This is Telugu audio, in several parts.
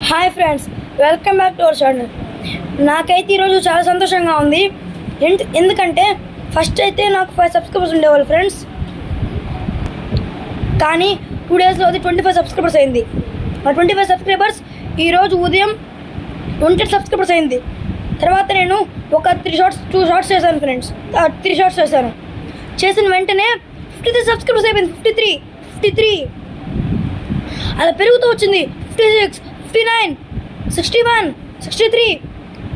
Hi friends, welcome back to our channel. నాకైతే ఈరోజు చాలా సంతోషంగా ఉంది. ఎందుకంటే ఫస్ట్ అయితే నాకు 5 సబ్స్క్రైబర్స్ ఉండేవాళ్ళు ఫ్రెండ్స్. కానీ 2 డేస్లో అది 25 సబ్స్క్రైబర్స్ అయింది. ఆ 25 సబ్స్క్రైబర్స్ ఈరోజు ఉదయం 20 సబ్స్క్రైబర్స్ అయింది. తర్వాత నేను ఒక 2 షార్ట్స్ చేశాను ఫ్రెండ్స్. 3 షార్ట్స్ చేశాను. చేసిన వెంటనే 53 సబ్స్క్రైబర్స్ అయిపోయింది. 53 అలా పెరుగుతూ వచ్చింది. 56, 59, 61, 63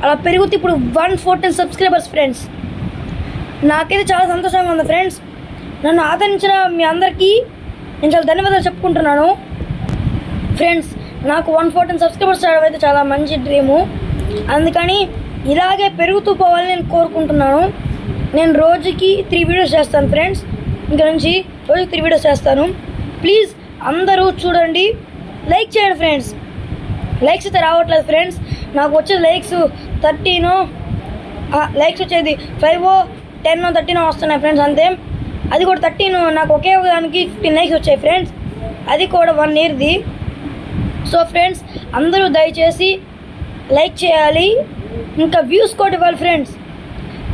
అలా పెరుగుతూ ఇప్పుడు 114 సబ్స్క్రైబర్స్ ఫ్రెండ్స్. నాకైతే చాలా సంతోషంగా ఉంది ఫ్రెండ్స్. నన్ను ఆదరించిన మీ అందరికీ నేను చాలా ధన్యవాదాలు చెప్పుకుంటున్నాను ఫ్రెండ్స్. నాకు 114 సబ్స్క్రైబర్స్ రావడం అయితే చాలా మంచి డ్రీము. అందుకని ఇలాగే పెరుగుతూ పోవాలని నేను కోరుకుంటున్నాను. నేను రోజుకి 3 వీడియోస్ చేస్తాను ఫ్రెండ్స్. ఇంకా నుంచి రోజుకి 3 వీడియోస్ చేస్తాను. ప్లీజ్ అందరూ చూడండి, లైక్ చేయండి ఫ్రెండ్స్. లైక్స్ అయితే రావట్లేదు ఫ్రెండ్స్. నాకు వచ్చే లైక్స్ 13 లైక్స్ వచ్చేది 5, 10, 13 వస్తున్నాయి ఫ్రెండ్స్ అంతే. అది కూడా 13 నాకు ఒకే దానికి 15 లైక్స్ వచ్చాయి ఫ్రెండ్స్. అది కూడా 1 ఇయర్ది. సో ఫ్రెండ్స్ అందరూ దయచేసి లైక్ చేయాలి, ఇంకా వ్యూస్ కూడా ఇవ్వాలి ఫ్రెండ్స్,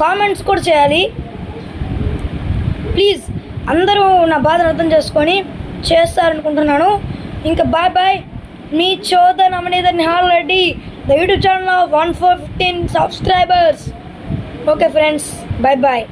కామెంట్స్ కూడా చేయాలి. ప్లీజ్ అందరూ నా బాధను అర్థం చేసుకొని చేస్తారనుకుంటున్నాను. ఇంకా బాయ్. మీ చోదన్ అమనేదర్ Nihal Reddy, the YouTube channel of 115 subscribers. Okay friends, bye.